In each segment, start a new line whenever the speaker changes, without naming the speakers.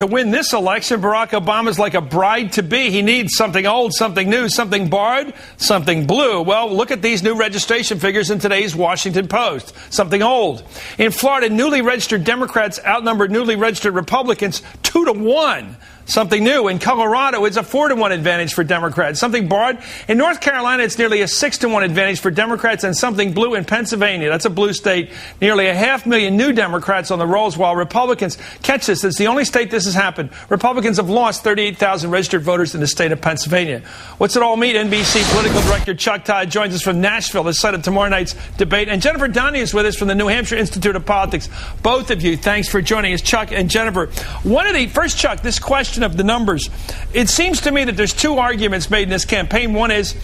To win this election, Barack Obama's like a bride-to-be. He needs something old, something new, something borrowed, something blue. Well, look at these new registration figures in today's Washington Post. Something old. In Florida, newly registered Democrats outnumber newly registered Republicans 2-1. Something new. In Colorado, it's a 4-1 advantage for Democrats. Something borrowed. In North Carolina, it's nearly a 6-1 advantage for Democrats, and something blue in Pennsylvania. That's a blue state. Nearly 500,000 new Democrats on the rolls, while Republicans, catch this, it's the only state this has happened. Republicans have lost 38,000 registered voters in the state of Pennsylvania. What's it all mean? NBC political director Chuck Todd joins us from Nashville, the site of tomorrow night's debate. And Jennifer Downey is with us from the New Hampshire Institute of Politics. Both of you, thanks for joining us, Chuck and Jennifer. First, Chuck, this question of the numbers. It seems to me that there's two arguments made in this campaign. One is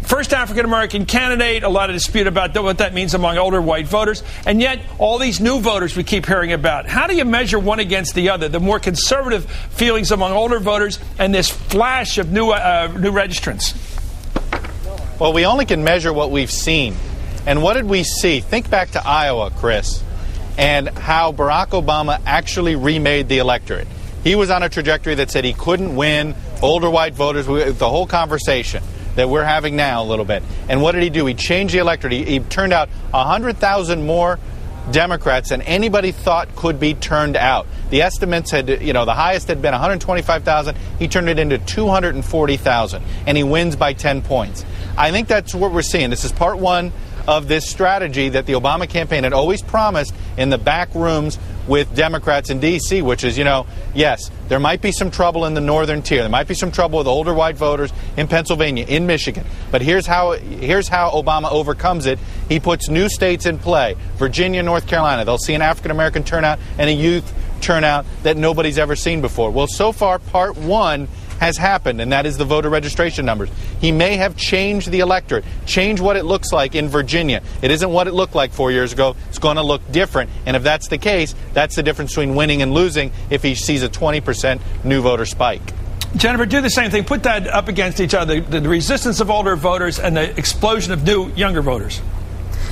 first African-American candidate, a lot of dispute about what that means among older white voters, and yet all these new voters we keep hearing about. How do you measure one against the other, the more conservative feelings among older voters and this flash of new registrants?
Well, we only can measure what we've seen. And what did we see? Think back to Iowa, Chris, and how Barack Obama actually remade the electorate. He was on a trajectory that said he couldn't win older white voters, the whole conversation that we're having now a little bit. And what did he do? He changed the electorate. He turned out 100,000 more Democrats than anybody thought could be turned out. The estimates had, the highest had been 125,000. He turned it into 240,000, and he wins by 10 points. I think that's what we're seeing. This is part one of this strategy that the Obama campaign had always promised in the back rooms with Democrats in D.C., which is, yes, there might be some trouble in the northern tier. There might be some trouble with older white voters in Pennsylvania, in Michigan. But here's how Obama overcomes it. He puts new states in play. Virginia, North Carolina. They'll see an African-American turnout and a youth turnout that nobody's ever seen before. Well, so far, part one has happened, and that is the voter registration numbers. He may have changed the electorate, changed what it looks like in Virginia. It isn't what it looked like 4 years ago. It's going to look different. And if that's the case, that's the difference between winning and losing if he sees a 20% new voter spike.
Jennifer, do the same thing. Put that up against each other, the resistance of older voters and the explosion of new, younger voters.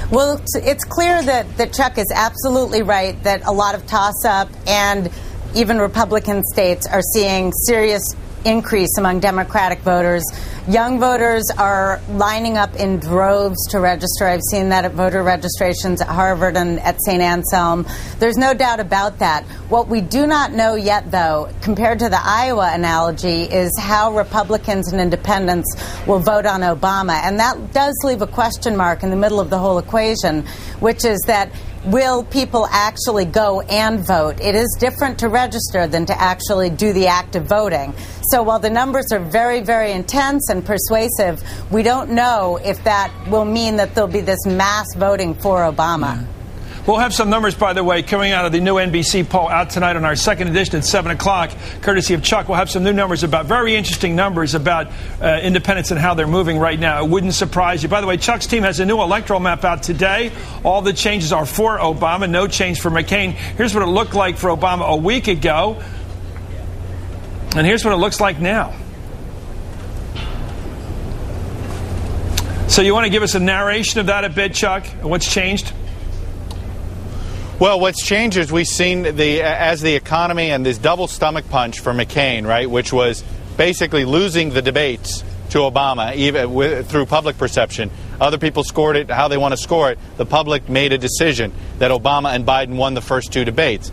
Well, it's clear that Chuck is absolutely right, that a lot of toss-up and even Republican states are seeing serious increase among Democratic voters. Young voters are lining up in droves to register. I've seen that at voter registrations at Harvard and at St. Anselm. There's no doubt about that. What we do not know yet, though, compared to the Iowa analogy, is how Republicans and independents will vote on Obama. And that does leave a question mark in the middle of the whole equation, which is that will people actually go and vote? It is different to register than to actually do the act of voting. So while the numbers are very, very intense and persuasive, we don't know if that will mean that there'll be this mass voting for Obama.
We'll have some numbers, by the way, coming out of the new NBC poll out tonight on our second edition at 7 o'clock, courtesy of Chuck. We'll have some new numbers about very interesting numbers about independents and how they're moving right now. It wouldn't surprise you. By the way, Chuck's team has a new electoral map out today. All the changes are for Obama, no change for McCain. Here's what it looked like for Obama a week ago. And here's what it looks like now. So you want to give us a narration of that a bit, Chuck? What's changed?
Well, what's changed is we've seen as the economy and this double stomach punch for McCain, right, which was basically losing the debates to Obama even through public perception. Other people scored it how they want to score it. The public made a decision that Obama and Biden won the first two debates.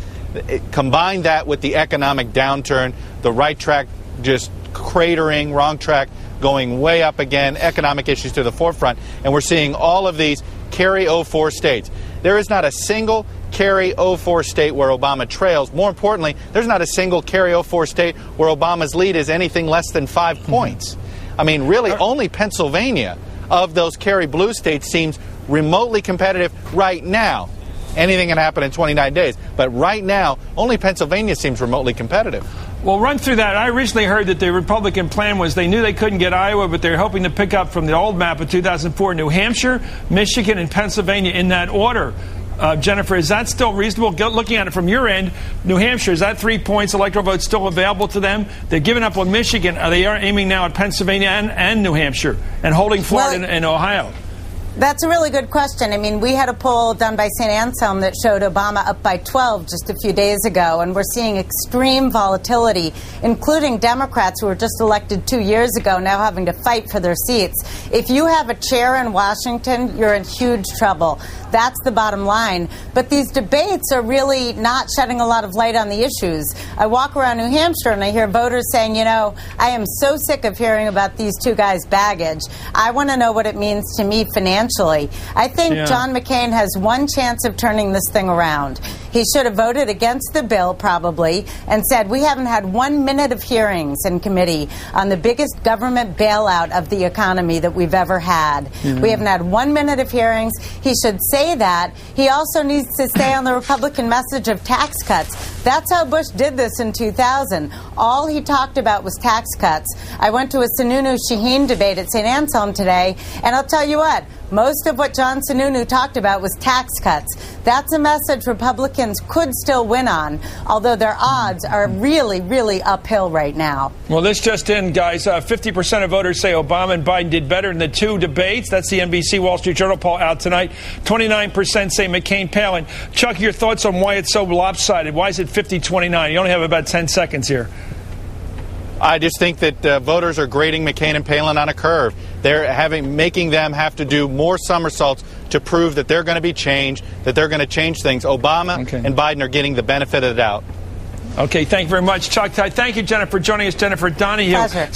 Combine that with the economic downturn, the right track just cratering, wrong track going way up again, economic issues to the forefront, and we're seeing all of these carry 04 states. There is not a single carry 04 state where Obama trails. More importantly, there's not a single carry 04 state where Obama's lead is anything less than 5 points. I mean, really, only Pennsylvania of those carry blue states seems remotely competitive right now. Anything can happen in 29 days. But right now, only Pennsylvania seems remotely competitive.
Well, run through that. I recently heard that the Republican plan was they knew they couldn't get Iowa, but they're hoping to pick up from the old map of 2004, New Hampshire, Michigan, and Pennsylvania in that order. Jennifer, is that still reasonable? Looking at it from your end, New Hampshire, is that 3 points electoral vote still available to them? They're giving up on Michigan. Are they aiming now at Pennsylvania and New Hampshire and holding Florida and Ohio?
That's a really good question. I mean, we had a poll done by St. Anselm that showed Obama up by 12 just a few days ago, and we're seeing extreme volatility, including Democrats who were just elected 2 years ago now having to fight for their seats. If you have a chair in Washington, you're in huge trouble. That's the bottom line. But these debates are really not shedding a lot of light on the issues. I walk around New Hampshire and I hear voters saying, you know, I am so sick of hearing about these two guys' baggage. I want to know what it means to me financially. I think John McCain has one chance of turning this thing around. He should have voted against the bill, probably, and said, we haven't had 1 minute of hearings in committee on the biggest government bailout of the economy that we've ever had. We haven't had 1 minute of hearings. He should say that. He also needs to stay on the Republican message of tax cuts. That's how Bush did this in 2000. All he talked about was tax cuts. I went to a Sununu-Shaheen debate at St. Anselm today, and I'll tell you what, most of what John Sununu talked about was tax cuts. That's a message Republicans could still win on, although their odds are really, really uphill right now.
Well, this just in, guys. 50% of voters say Obama and Biden did better in the two debates. That's the NBC Wall Street Journal poll out tonight. 29% say McCain Palin. Chuck, your thoughts on why it's so lopsided? Why is it 50-29? You only have about 10 seconds here.
I just think that voters are grading McCain and Palin on a curve. They're making them have to do more somersaults to prove that they're going to be changed, that they're going to change things. Obama and Biden are getting the benefit of the doubt.
Okay, thank you very much, Chuck. Thank you, Jennifer, for joining us. Jennifer Donahue.
Pleasure.